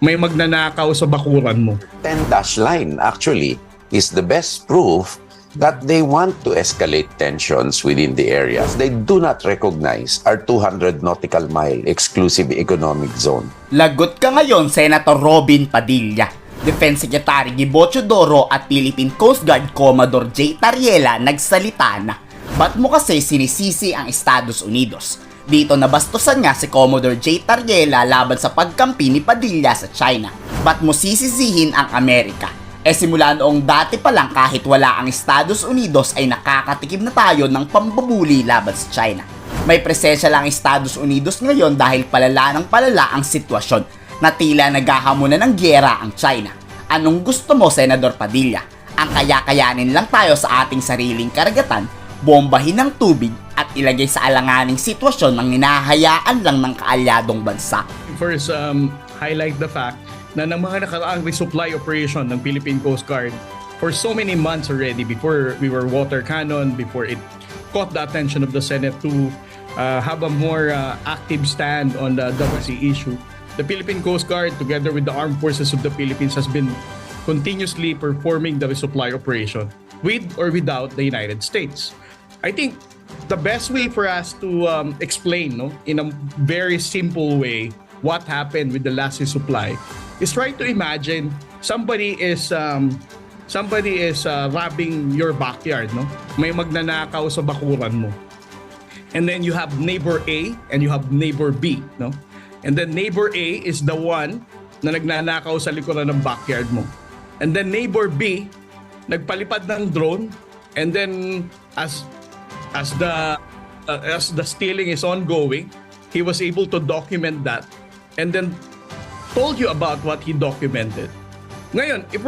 may magnanakaw sa bakuran mo. 10-dash line actually is the best proof that they want to escalate tensions within the areas. They do not recognize our 200 nautical mile exclusive economic zone. Lagot ka ngayon, Senator Robin Padilla. Defense Secretary Gibocho Doro at Philippine Coast Guard Commodore J. Tariela nagsalita na. Ba't mo kasi sinisisi ang Estados Unidos? Dito nabastosan nga si Commodore J. Tariela laban sa pagkampi ni Padilla sa China. Ba't mo sisisihin ang Amerika? Simula noong dati pa lang kahit wala ang Estados Unidos ay nakakatikim na tayo ng pambubuli laban sa China. May presensya lang ang Estados Unidos ngayon dahil palala ng palala ang sitwasyon na tila naghahamunan ng gyera ang China. Anong gusto mo, Senador Padilla? Ang kaya-kayanin lang tayo sa ating sariling karagatan, bombahin ng tubig at ilagay sa alanganing sitwasyon ng hinahayaan lang ng kaalyadong bansa. First, highlight the fact na ng mga nakaraang resupply operation ng Philippine Coast Guard for so many months already before we were water cannon, before it caught the attention of the Senate to have a more active stand on the Sea issue. The Philippine Coast Guard, together with the Armed Forces of the Philippines, has been continuously performing the resupply operation with or without the United States. I think the best way for us to explain, in a very simple way, what happened with the last resupply is try to imagine somebody is robbing your backyard, May magnanakaw sa bakuran mo. And then you have neighbor A and you have neighbor B, And then neighbor A is the one na nagnanakaw sa likuran ng backyard mo. And then neighbor B nagpalipad ng drone, and then as the stealing is ongoing, he was able to document that and then told you about what he documented. Ngayon, if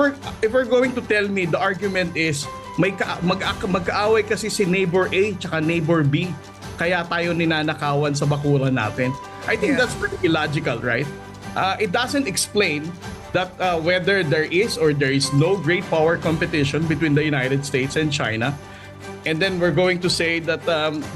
we're going to tell me the argument is mag-aaway kasi si neighbor A tsaka neighbor B, kaya tayo ninanakawan sa bakuran natin, I think that's pretty illogical, right? It doesn't explain that whether there is or there is no great power competition between the United States and China. And then we're going to say that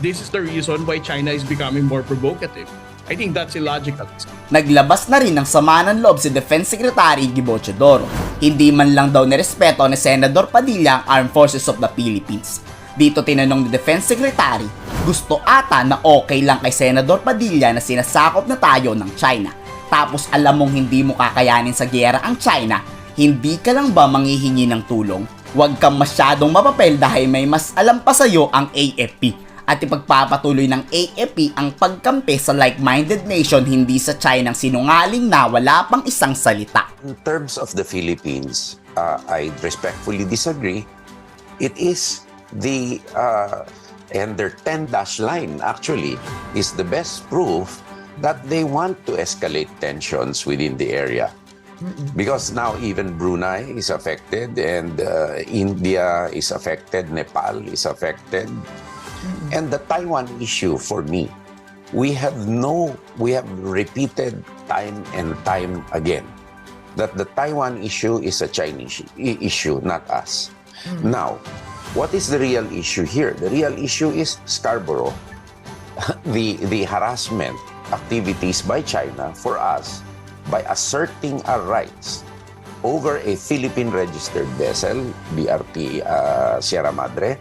this is the reason why China is becoming more provocative. I think that's illogical. Naglabas na rin ng sama ng loob si Defense Secretary Gibocho Doro. Hindi man lang daw nirespeto ni Senador Padilla ang Armed Forces of the Philippines. Dito tinanong ni Defense Secretary, gusto ata na okay lang kay Senador Padilla na sinasakop na tayo ng China. Tapos alam mong hindi mo kakayanin sa giyera ang China, hindi ka lang ba manghihingi ng tulong? Huwag kang masyadong mapapel dahil may mas alam pa sa'yo ang AFP. At ipagpapatuloy ng AFP ang pagkampi sa like-minded nation, hindi sa China ng sinungaling na wala pang isang salita. In terms of the Philippines, I respectfully disagree. It is and their 10-dash line actually is the best proof that they want to escalate tensions within the area. Because now even Brunei is affected, and India is affected, Nepal is affected. And the Taiwan issue, for me, we have repeated time and time again that the Taiwan issue is a Chinese issue, not us. Now, what is the real issue here? The real issue is Scarborough. The harassment activities by China for us by asserting our rights over a Philippine-registered vessel, BRP Sierra Madre,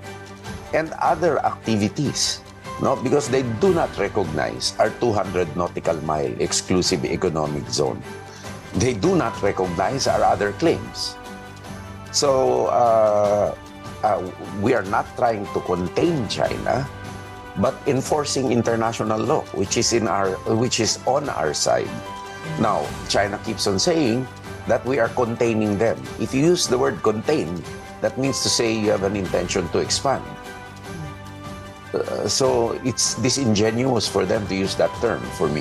and other activities, because they do not recognize our 200 nautical mile exclusive economic zone. They do not recognize our other claims. So we are not trying to contain China, but enforcing international law, which is on our side. Now, China keeps on saying that we are containing them. If you use the word contain, that means to say you have an intention to expand. So it's disingenuous for them to use that term for me.